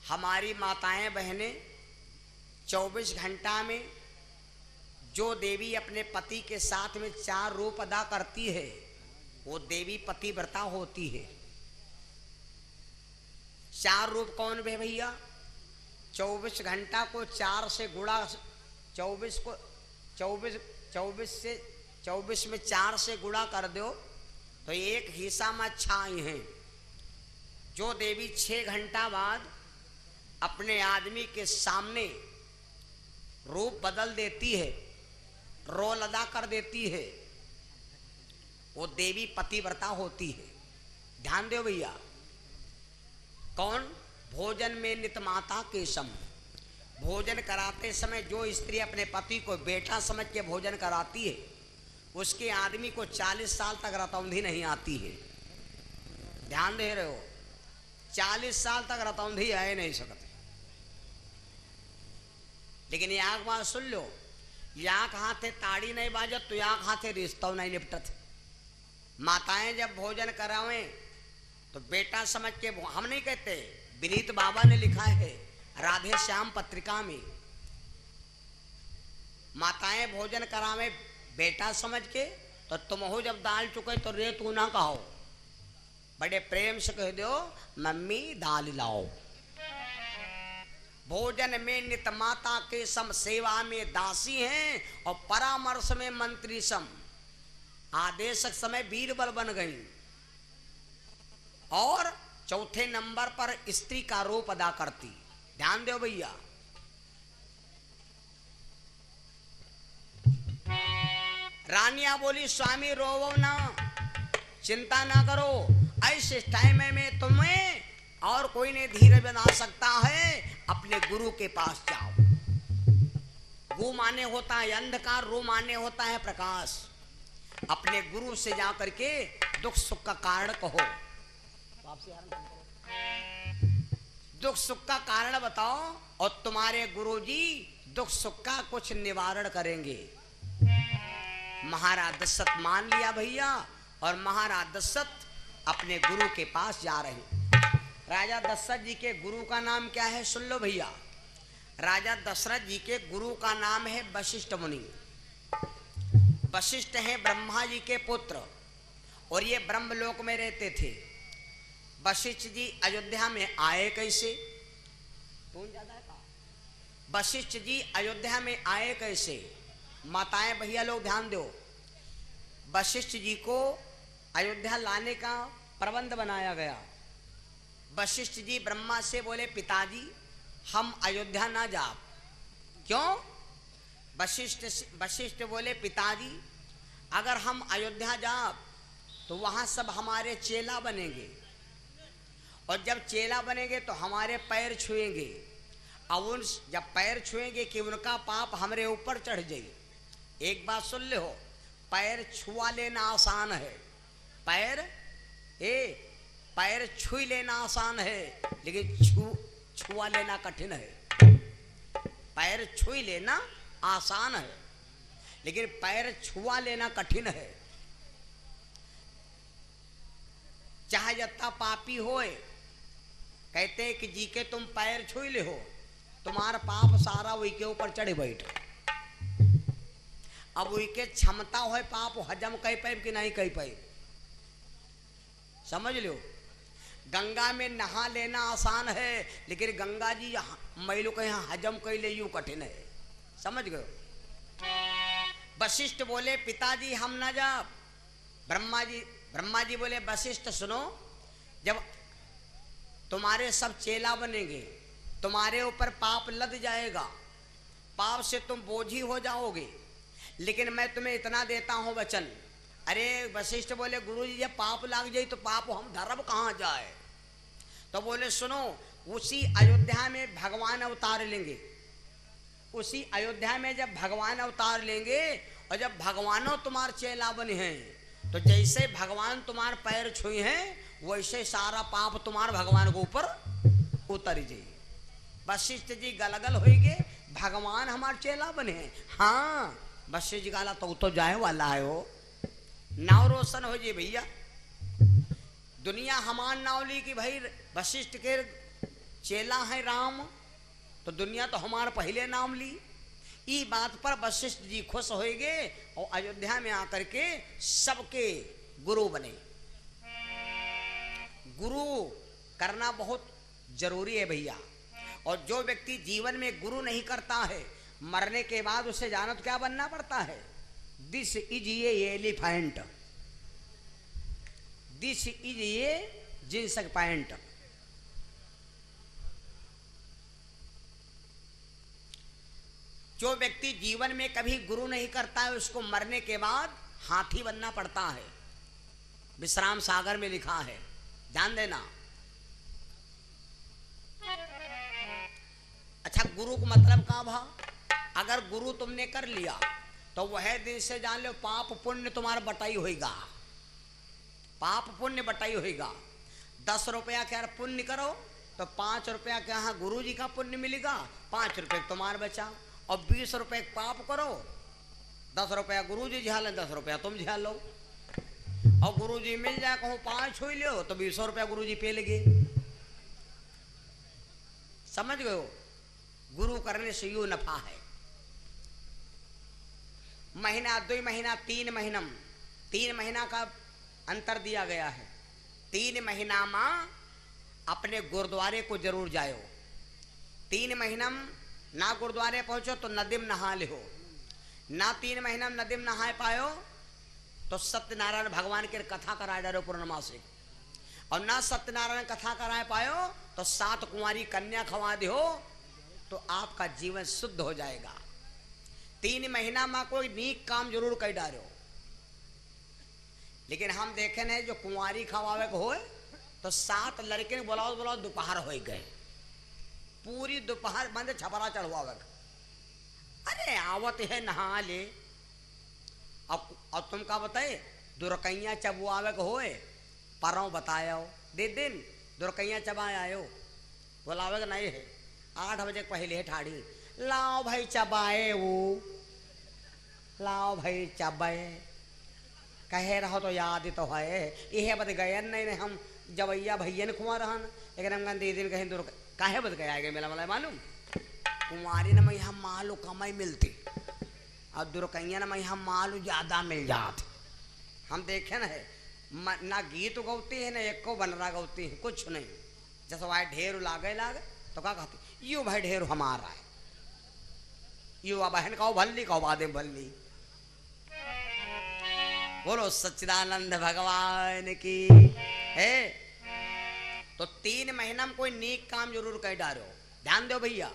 हमारी माताएं बहनें 24 घंटा में जो देवी अपने पति के साथ में 4 रूप अदा करती है वो देवी पतिव्रता होती है। 4 रूप कौन है भैया? 24 घंटा को 4 से गुणा 24 को 24 में 4 से गुणा कर दो तो एक हिस्सा में 6 हैं। जो देवी 6 घंटा बाद अपने आदमी के सामने रूप बदल देती है, रोल अदा कर देती है, वो देवी पतिव्रता होती है। ध्यान दो भैया। कौन? भोजन में नित माता के सम। भोजन कराते समय जो स्त्री अपने पति को बेटा समझ के भोजन कराती है उसके आदमी को 40 साल तक रतौंधी नहीं आती है। ध्यान दे रहे हो? 40 साल तक रतौंधी आए नहीं सकते। लेकिन यहाँ बात सुन लो, यहाँ कहाँ थे ताड़ी नहीं बाजत तो यहाँ कहाँ थे रिश्ता नहीं निपटत। माताएं जब भोजन करावें तो बेटा समझ के, हम नहीं कहते, विनीत बाबा ने लिखा है राधे श्याम पत्रिका में, माताएं भोजन करावे बेटा समझ के तो तुम हो जब दाल चुके तो रे तू ना कहो, बड़े प्रेम से कह दो मम्मी दाल लाओ। भोजन में नित माता के सम, सेवा में दासी हैं और परामर्श में मंत्री सम। आदेशक समय बीरबल बन गई। और चौथे नंबर पर स्त्री का रूप अदा करती। ध्यान दो भैया। रानिया बोली स्वामी रोवो ना, चिंता ना करो, ऐसे टाइम में तुम्हें और कोई नहीं धीरज बना सकता है, अपने गुरु के पास जाओ। गु माने होता है अंधकार, रू माने होता है प्रकाश। अपने गुरु से जा करके दुख सुख का कारण कहो। दुख सुख का कारण बताओ और तुम्हारे गुरुजी दुख सुख का कुछ निवारण करेंगे। महाराज दशरथ मान लिया भैया और महाराज दशरथ अपने गुरु के पास जा रहे। राजा दशरथ जी के गुरु का नाम क्या है? सुन लो भैया। राजा दशरथ जी के गुरु का नाम है वशिष्ठ मुनि। वशिष्ठ हैं ब्रह्मा जी के पुत्र और ये ब्रह्मलोक में रहते थे। वशिष्ठ जी अयोध्या में आए कैसे? वशिष्ठ जी अयोध्या में आए कैसे? माताएं भैया लोग ध्यान दो। वशिष्ठ जी को अयोध्या लाने का प्रबंध बनाया गया। वशिष्ठ जी ब्रह्मा से बोले पिताजी हम अयोध्या ना जा। क्यों? वशिष्ठ बोले पिताजी अगर हम अयोध्या जा तो वहां सब हमारे चेला बनेंगे और जब चेला बनेंगे तो हमारे पैर छुएंगे। अब उन जब पैर छुएंगे कि उनका पाप हमारे ऊपर चढ़ जाए। एक बात सुन ले हो, पैर छुआ लेना आसान है, पैर छू लेना आसान है, लेकिन छुआ लेना कठिन है। पैर छू लेना आसान है लेकिन पैर छुआ लेना कठिन है। चाहे जत्ता पापी होए, कहते हैं कि जी के तुम पैर छू ले हो, तुम्हारा पाप सारा वही के ऊपर चढ़े बैठ। अब वही के क्षमता हो पाप हजम कई पाइप कि नहीं कई पाइप, समझ लो। गंगा में नहा लेना आसान है लेकिन गंगा जी मैलों के यहाँ हजम कई ले यूं कठिन है। समझ गए? वशिष्ठ बोले पिताजी हम ना जा। ब्रह्मा जी बोले वशिष्ठ सुनो, जब तुम्हारे सब चेला बनेंगे तुम्हारे ऊपर पाप लद जाएगा, पाप से तुम बोझी हो जाओगे, लेकिन मैं तुम्हें इतना देता हूं वचन। अरे वशिष्ठ बोले गुरुजी जब पाप लग जाए तो पाप हम धर्म कहाँ जाए? तो बोले सुनो, उसी अयोध्या में भगवान अवतार लेंगे। उसी अयोध्या में जब भगवान अवतार लेंगे और जब भगवानों तुम्हारे चेला बने हैं तो जैसे भगवान तुम्हारे पैर छुए हैं वैसे सारा पाप तुम्हारे भगवान के ऊपर उतर जाए। वशिष्ठ जी गलगल हो गए, भगवान हमारे चेला बने हैं। हाँ वशिष्ठ जी गाला तो जाए वाला है, वो नाव रोशन हो जी भैया। दुनिया हमार नाव ली कि भाई वशिष्ठ के चेला है राम, तो दुनिया तो हमारे पहले नाम ली। ई बात पर वशिष्ठ जी खुश हो गए और अयोध्या में आकर के सबके गुरु बने। गुरु करना बहुत जरूरी है भैया। और जो व्यक्ति जीवन में गुरु नहीं करता है, मरने के बाद उसे जानो तो क्या बनना पड़ता है? दिस इज ये एलिफेंट, दिस इज ये जींस पैंट। जो व्यक्ति जीवन में कभी गुरु नहीं करता है, उसको मरने के बाद हाथी बनना पड़ता है। विश्राम सागर में लिखा है, ध्यान देना। अच्छा, गुरु का मतलब का भा? अगर गुरु तुमने कर लिया तो वह दिन से जान लो पाप पुण्य तुम्हारा बटाई होगा। पाप पुण्य बटाई होगा। 10 रुपया क्या पुण्य करो तो 5 रुपया क्या हाँ गुरु जी का पुण्य मिलेगा, 5 रुपये तुम्हारा बचा। और 20 रुपये पाप करो, 10 रुपया गुरु जी झेलें, 10 रुपया तुम झेल लो। और गुरु जी मिल जाए कहूँ 5 हुई लो तो 20 रुपया गुरु जी पे लगे। समझ गए हो? गुरु करने से यू नफा है। महीना 2 महीना 3 महीना 3 महीना का अंतर दिया गया है। 3 महीना में अपने गुरुद्वारे को जरूर जाओ। 3 महीना ना गुरुद्वारे पहुंचो तो नदी में नहा ले हो ना। 3 महीना में नदी में नहा पायो तो सत्यनारायण भगवान की कथा करा डालो पूर्णमासी। और ना सत्यनारायण कथा कराए पायो तो 7 कुंवारी कन्या खवा दो तो आपका जीवन शुद्ध हो जाएगा। 3 महीना में कोई नीक काम जरूर कर डालो। लेकिन हम देखे नहीं जो कुंवारी खवावे को हो तो 7 लड़के बुलाओ बुलाओ दोपहर हो गए, पूरी दोपहर बंद छपरा चढ़वावे। अरे आवत है नहा ले। अब तुम का बताए दुर्कैया चबुआवे को होए परों बतायो दे दिन दुर्कैया चबाए आयो बोलावे नहीं है। 8 बजे पहले है ठाड़ी लाओ भाई चबाए वो, लाओ भाई चबाए कहे रहो तो याद तो है। यह बत गए नहीं हम जबैया भैया ने खुआ रहन, लेकिन हम दे दिन कहीं दूर काहे बत गया है मेला मला मालूम। कुंवारी न मैं मालू कमाई मिलती और दुर्कैया न मैं मालू ज्यादा मिल जाती। हम देखे न है ना गीत गौती है ना एक को बनरा गौती है, कुछ नहीं। जैसे वह ढेर लागे तो क्या कहती यू भाई ढेर हमारा है, युवा बहन कहो भल्ली कहो बादे भल्ली। बोलो सच्चिदानंद भगवान की है। तो 3 महीना में कोई नेक काम जरूर कर डालो। ध्यान दो भैया।